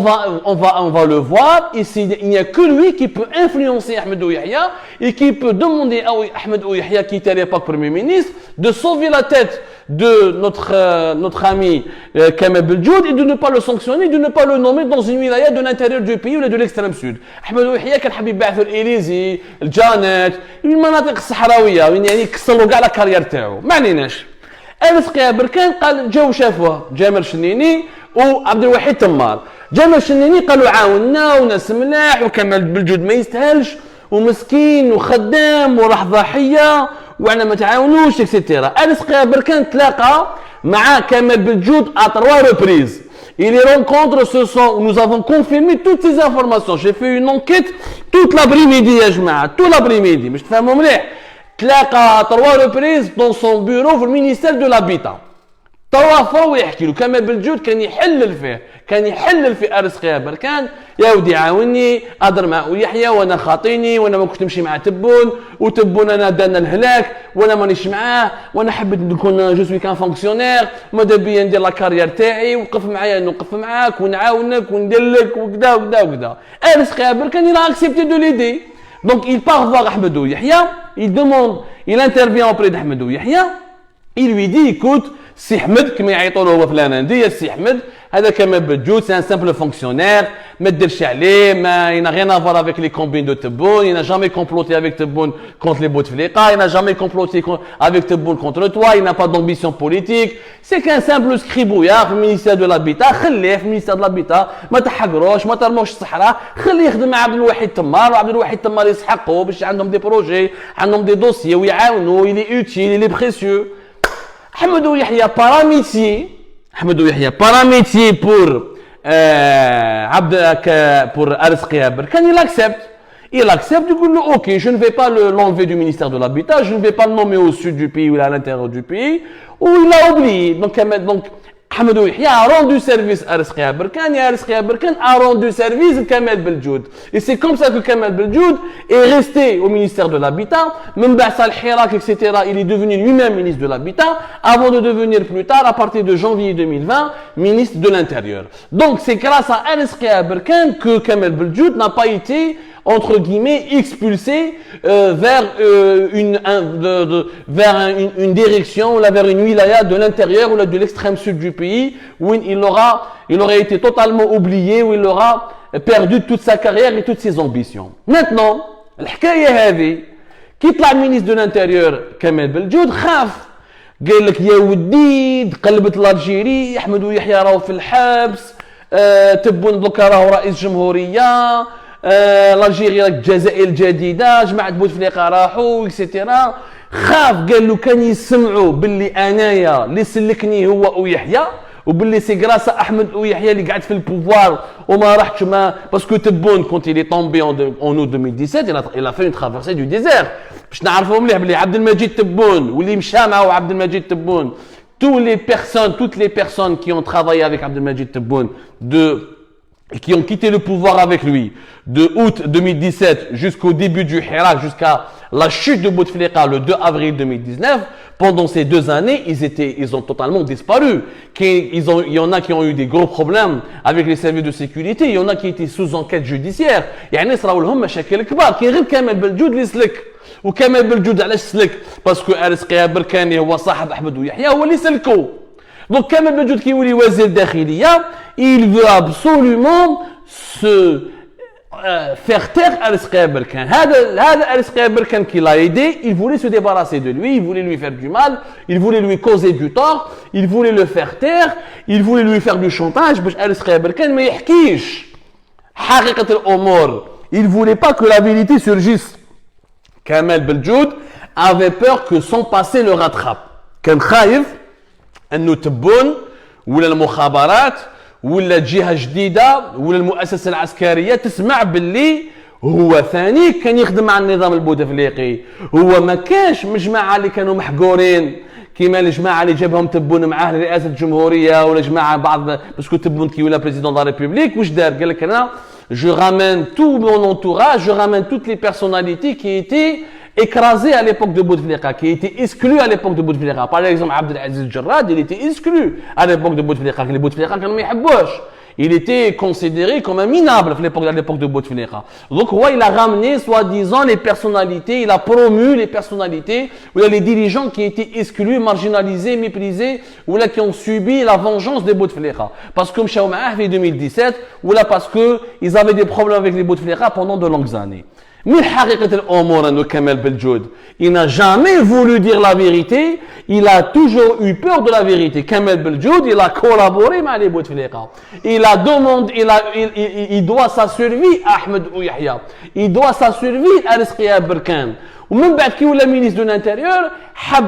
va le voir. Ici, il n'y a que lui qui peut influencer Ahmed Ouyahia et qui peut demander à Ahmed Ouyahia, qui était à l'époque Premier ministre, de sauver la tête de notre ami Kamel Beljoud et de ne pas le sanctionner, de ne pas le nommer dans une wilaya de l'intérieur du pays ou de l'extrême sud. Ahmed Ouyahia كان حاب يبعث الإليزي، الجانات، المناطق الصحراوية يعني كسروا كاع لا كارير تاعو. ما عليناش. أرزقي بركان قال جاو شافوه جمال شنيني وعبد الواحد تمار. جمال شنيني قالوا عاوننا وناس ملاح وكمال بلجود ما يستاهلش ومسكين وخدام وراح ضحيه وعنا ما تعاونوش اكسيتيرا. أرزقي بركان تلاقى مع كمال بلجود à 3 reprises. Et les rencontres se sont, nous avons confirmé toutes ces informations. J'ai fait une enquête toute l'après-midi يا جماعه tout l'après-midi باش تفهموا مليح. تلاقى à 3 reprises dans son bureau في المينيستير de l'Habitat. توافروا ويحكي له كمال بالجود كان يحلل فيه ارس قيا بركان يا ودي عاوني اهضر مع يحيى وانا خاطيني وانا ما كنت نمشي مع تبون وتبون انا دانا الهلاك وانا مانيش معاه وانا حبيت نكون جو سوي كان فونكسيونير ماذا بيا ندير لا كارير تاعي وقف معايا نوقف معاك ونعاونك وندير لك وكذا وكذا وكذا. ارس قيا بركان il a accepté de l'aider. Donc il part voir Ahmedou Yahya, il intervient auprès d'Ahmedou Yahya, il lui dit écoute سي احمد كما يعيطوا له هو في الهولنديه السي احمد هذا كمال بالجود سي ان سامبل فونكسيونير ما ديرش عليه ما ينا غير افوار افيك لي كومبين دو تبون ينا جامي كومبلوتي افيك تبون كونت لي بوتفليقه ينا جامي كومبلوتي افيك تبون كونتر توا ينا با دومبيسيون بوليتيك سي كان سامبل سكريبويا في المينيستير دو لابيتا خليه في المينيستير دو لابيتا ما تحقروش ما ترموش الصحراء خليه يخدم مع عبد الوحيد تمار وعبد الوحيد تمار يسحقوا باش عندهم دي بروجي عندهم دي دوسيي ويعاونوا يلي اوتيل يلي بريسيو. Ahmedou Yahya par amitié pour Ares Qia Berkane, il accepte du coup ok je ne vais pas l'enlever du ministère de l'Habitat, je ne vais pas le nommer au sud du pays ou à l'intérieur du pays où il a oublié donc Ahmedou Yahya a rendu service à Ares Qia Berkane et Ares Qia Berkane a rendu service à Kamel Beljoud. Et c'est comme ça que Kamel Beljoud est resté au ministère de l'Habitat, même Bassa al-Hirak, etc. Il est devenu lui-même ministre de l'Habitat, avant de devenir plus tard, à partir de janvier 2020, ministre de l'Intérieur. Donc c'est grâce à Ares Qia Berkane que Kamel Beljoud n'a pas été entre guillemets expulsé vers une direction ou vers une wilaya de l'intérieur ou de l'extrême sud du pays où il aurait été totalement oublié, où il aura perdu toute sa carrière et toutes ses ambitions. Maintenant, الحكاية هذه كي طلع ministre de l'Intérieur كمال بالجود خاف قال لك يا ودي قلبت الجيري احمدو يحيى راهو في الحبس تبون دوكا راهو رئيس جمهورية الجيري الجزائر الجديده جماعه بوتفليقه راحوا اكسيتيرا خاف قال له كان يسمعوا باللي انايا اللي سلكني هو ويحيى وباللي سي غراس احمد ويحيى اللي قعد في البوفوار وما راحتش ما باسكو تبون كونت il est tombé en août 2017 il a fait une traversée du désert باش نعرفوا مليح باللي عبد المجيد تبون واللي مشى معه عبد المجيد تبون toutes les personnes qui ont travaillé avec Abdelmajid Tebboune et qui ont quitté le pouvoir avec lui de août 2017 jusqu'au début du Hirak, jusqu'à la chute de Bouteflika le 2 avril 2019, pendant ces 2 années, ils ont totalement disparu. Il y en a qui ont eu des gros problèmes avec les services de sécurité, il y en a qui étaient sous enquête judiciaire. يعني صراو لهم مشاكل كبار كي غير كمال بالجود اللي سلك وكمال بالجود علاش سلك باسكو أرس قيا بركاني هو صاحب أحمد ويحيى هو اللي سلكو. Donc Kamel Beljoud qui voulait wazir dakhiliya, il veut absolument se faire taire Ares Qia Berkane. Ares Qia Berkane qui l'a aidé, il voulait se débarrasser de lui, il voulait lui faire du mal, il voulait lui causer du tort, il voulait le faire taire, il voulait lui faire du chantage باش Ares Qia Berkane ما يحكيش حقيقة الأمور. Il voulait pas que la vérité surgisse. Kamel Beljoud avait peur que son passé le rattrape. كان خايف انه تبون ولا المخابرات ولا جهه جديده ولا المؤسسه العسكريه تسمع باللي هو ثاني كان يخدم مع النظام البوتفليقي، هو ما كانش مجماعه اللي كانوا محقورين كيما الجماعه اللي جابهم تبون معاه لرئاسه الجمهوريه ولا جماعه بعض باسكو تبون كي ولا بريزيدون دو لا ريبوبليك واش دار؟ قال لك انا je ramène tout mon entourage, je ramène toutes les personnalités qui étaient écrasé à l'époque de Bouteflika, qui était exclu à l'époque de Bouteflika. Par exemple, Abdelaziz Jarrad, il était exclu à l'époque de Bouteflika. Les Bouteflika, il était considéré comme un minable à l'époque de Bouteflika. Donc, ouais, il a ramené, soi-disant, les personnalités, il a promu les personnalités, ou les dirigeants qui étaient exclus, marginalisés, méprisés, ou là qui ont subi la vengeance des Bouteflika. Parce que Mchaou Ma'ah, en 2017, ou là parce qu'ils avaient des problèmes avec les Bouteflika pendant de longues années. Mais حقيقة الأمور أنه كمال بالجود il n'a jamais voulu dire la vérité, il a toujours eu peur de la vérité. Kamel Beljoud, il a collaboré avec les Bouteflika. Il a demandé, il doit sa survie à Ahmed Ouyahya. Il doit sa survie à Ares Qia Berkane. Ou même بعد كي ولا ministre de l'Intérieur,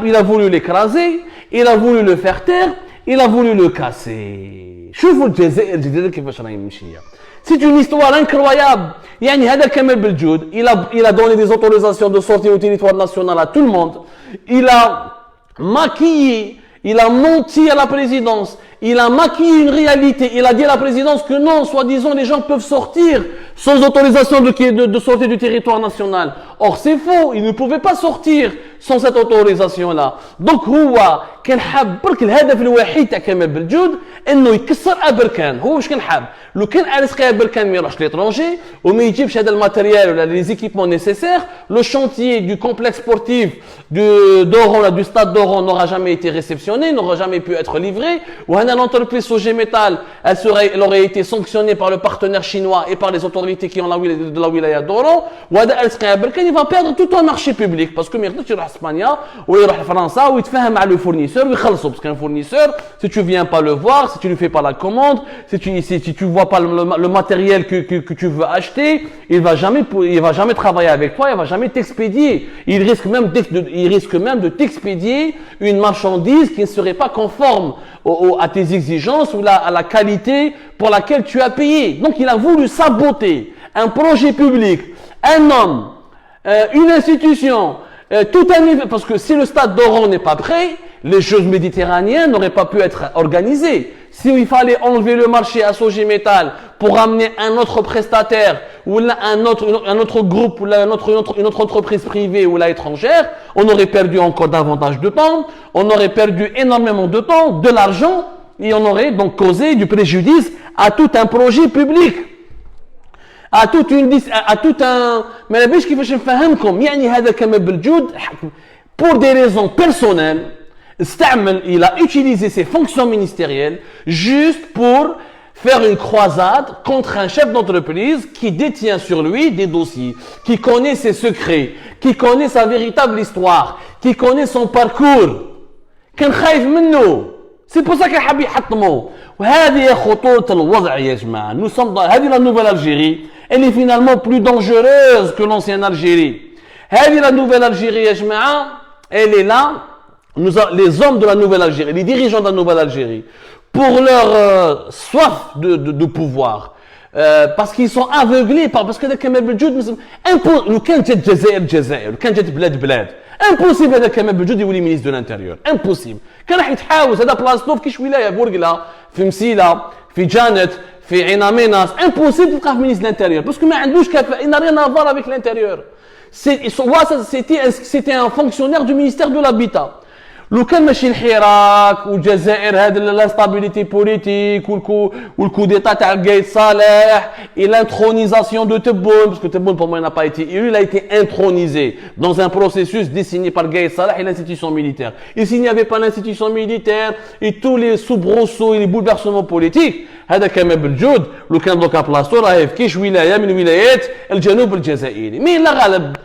il a voulu l'écraser, il a voulu le faire taire, il a voulu le casser. شوفوا الجزائر الجديدة كيفاش راهي ماشية. C'est une histoire incroyable. يعني هذا كمال بالجود il a donné des autorisations de sortie au territoire national à tout le monde. Il a maquillé Il a menti à la présidence. Il a maquillé une réalité. Il a dit à la présidence que non, soi-disant, les gens peuvent sortir sans autorisation de sortir du territoire national. Or, c'est faux. Ils ne pouvaient pas sortir sans cette autorisation-là. Donc, هو كان حاب برك الهدف الوحيد تاع كمال بلجود انه يكسر ابركان. هو واش كان حاب؟ لو كان اريس ابركان ما يروحش ليترونجي وما يجيبش هذا الماتيريال ولا لي زيكيبمون نيسيسير، le chantier du complexe sportif d'Oran, du stade d'Oran n'aura jamais été réceptionné, n'aura jamais pu être livré. Ou l'entreprise Sogé Metal, elle aurait été sanctionnée par le partenaire chinois et par les autorités qui ont de la wilaya d'Oran. Ou il va perdre tout un marché public parce que maintenant tu vas en Espagne ou il va en France ou il te fait avec le fournisseur, parce qu'un fournisseur, si tu viens pas le voir, si tu lui fais pas la commande, si tu vois pas le matériel que tu veux acheter, il va jamais travailler avec toi, il va jamais t'expédier. Il risque même de t'expédier une marchandise qui ne serait pas conforme à tes exigences ou à la qualité pour laquelle tu as payé. Donc il a voulu saboter un projet public, un homme, une institution, tout un niveau, parce que si le stade d'Oran n'est pas prêt, les Jeux méditerranéens n'auraient pas pu être organisés. S'il fallait enlever le marché à Sogé Metal pour amener un autre prestataire ou un autre groupe ou une autre entreprise privée ou étrangère, on aurait perdu encore davantage de temps, on aurait perdu énormément de temps, de l'argent, et on aurait donc causé du préjudice à tout un projet public. Mais la biche qui fait نفهمكم يعني هذا كمال بلجود pour des raisons personnelles il a utilisé ses fonctions ministérielles juste pour faire une croisade contre un chef d'entreprise qui détient sur lui des dossiers, qui connaît ses secrets, qui connaît sa véritable histoire, qui connaît son parcours. كان خايف منه. C'est pour ça qu'il حاب يحطمه. وهذه خطورة الوضع يا جماعة. هذه la nouvelle Algérie, elle est finalement plus dangereuse que l'ancienne Algérie. هذه la nouvelle Algérie يا جماعة, elle est là. Les hommes de la nouvelle Algérie, les dirigeants de la nouvelle Algérie, pour leur soif de pouvoir, parce qu'ils sont aveuglés parce que كمال بلجود لو كان جات الجزائر لو كان جات بلاد impossible هذا كمال بلجود يولي ministre de l'intérieur, impossible. كان راح يتحاوز هذا بلاصتو في كيش ولايه بورقله في مسيله في جانت في عين ميناس, impossible تلقاه في ministre de l'intérieur parce que ما عندوش كفاءه, il n'a rien à voir avec l'intérieur. C'était un fonctionnaire du ministère de l'habitat. لو كان ماشي الحراك والجزائر هذا l'instabilité politique والكو d'état تاع قايد صالح et l'intronisation de Tebboune, parce que Tebboune pour moi n'a pas été élu, il a été intronisé dans un processus désigné par Gaïd Salah et l'institution militaire. Et s'il n'y avait pas l'institution militaire et tous les soubresauts et les bouleversements politiques, هذا كمال بلجود لو كان دوكا بلاصتو راهي في كيش ولايه من ولايات الجنوب الجزائري. مي لا غالب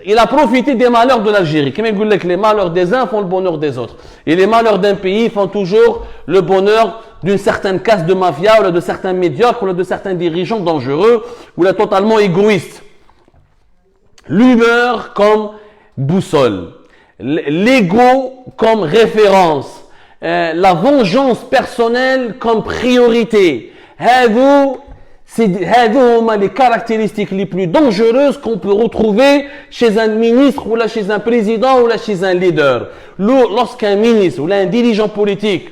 il a profité des malheurs de l'Algérie. Comme il dit que les malheurs des uns font le bonheur des autres. Et les malheurs d'un pays font toujours le bonheur d'une certaine caste de mafia, ou de certains médiocres, ou de certains dirigeants dangereux, ou là totalement égoïstes. L'humeur comme boussole. L'ego comme référence. La vengeance personnelle comme priorité. C'est les caractéristiques les plus dangereuses qu'on peut retrouver chez un ministre ou là chez un président ou là chez un leader. Lorsqu'un ministre ou là un dirigeant politique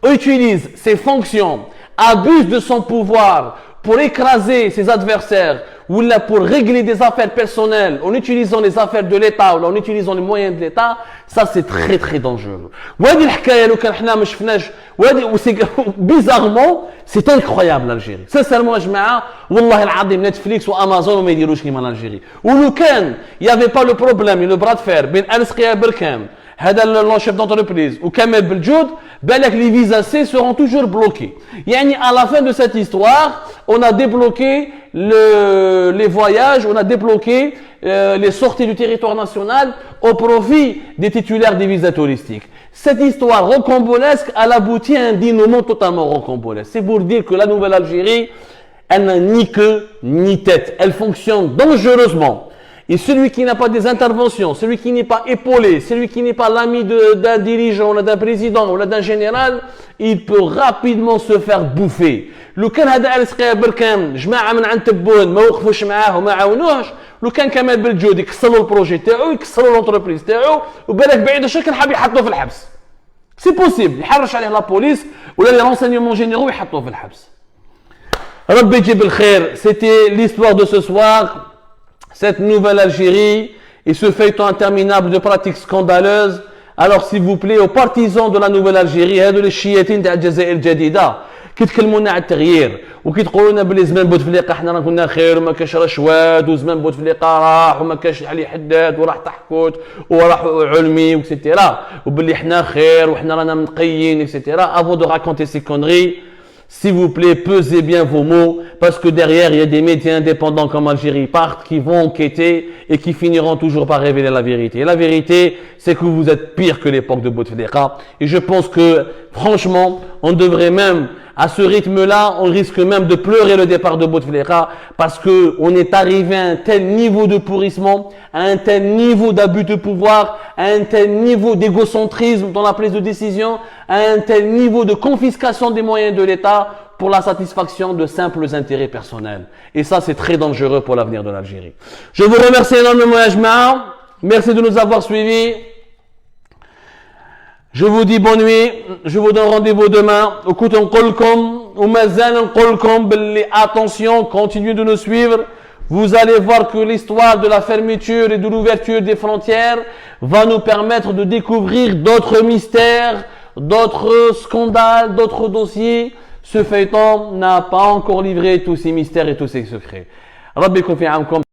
utilise ses fonctions, abuse de son pouvoir pour écraser ses adversaires ou là pour régler des affaires personnelles en utilisant les affaires de l'État ou là en utilisant les moyens de l'État, ça c'est très très dangereux. Bizarrement, c'est incroyable l'Algérie. Sincèrement, والله العظيم Netflix ou Amazon ما يديروش كيما l'Algérie. ولو كان il n'y avait pas le problème et le bras de fer بين أنس قيا بركان هذا le chef d'entreprise ou Kamel Beljoud, les visas C seront toujours bloqués. Yani à la fin de cette histoire, on a débloqué les voyages, on a débloqué les sorties du territoire national au profit des titulaires des visas touristiques. Cette histoire rocambolesque, elle aboutit à un dénouement totalement rocambolesque. C'est pour dire que la nouvelle Algérie, elle n'a ni queue ni tête. Elle fonctionne dangereusement. Et celui qui n'a pas des interventions, celui qui n'est pas épaulé, celui qui n'est pas l'ami d'un dirigeant, ou d'un président, ou d'un général, il peut rapidement se faire bouffer. لو كان هذا أنس قيا بركان جماعة من عند تبون ما وقفوش معاه وما عاونوهش، لو كان كمال بلجود يكسروا البروجي تاعو، يكسروا لونتربريز تاعو، وبالك بعيد الشكل حاب يحطوه في الحبس. C'est possible. يحرش عليه la police ou les renseignements généraux يحطوه في الحبس. ربي يجيب الخير. C'était l'histoire de ce soir. Cette nouvelle Algérie et ce feuilleton interminable de pratiques scandaleuses. Alors s'il vous plaît aux partisans de la nouvelle Algérie, هادو الشياطين تاع الجزائر الجديدة كيتكلمونا على التغيير وكيتقولوا لنا بلي زمان بوتفليقه حنا راه كنا خير وما كاش رشوات وزمان بوتفليقه راح وما كاش عليه حداد وراح تحكوت وراح علمي وكسيتيرا وبلي حنا خير وحنا رانا منقيين اكسيتيرا. Avant de raconter ces conneries, s'il vous plaît, pesez bien vos mots, parce que derrière, il y a des médias indépendants comme Algérie Part qui vont enquêter et qui finiront toujours par révéler la vérité. Et la vérité, c'est que vous êtes pire que l'époque de Bouteflika. Et je pense que, franchement, on devrait même, à ce rythme-là, on risque même de pleurer le départ de Bouteflika, parce que on est arrivé à un tel niveau de pourrissement, à un tel niveau d'abus de pouvoir, à un tel niveau d'égocentrisme dans la prise de décision, à un tel niveau de confiscation des moyens de l'État pour la satisfaction de simples intérêts personnels. Et ça, c'est très dangereux pour l'avenir de l'Algérie. Je vous remercie énormément, Ajma. Merci de nous avoir suivis. Je vous dis bonne nuit. Je vous donne rendez-vous demain. Attention, continuez de nous suivre. Vous allez voir que l'histoire de la fermeture et de l'ouverture des frontières va nous permettre de découvrir d'autres mystères, d'autres scandales, d'autres dossiers. Ce feuilleton n'a pas encore livré tous ces mystères et tous ces secrets.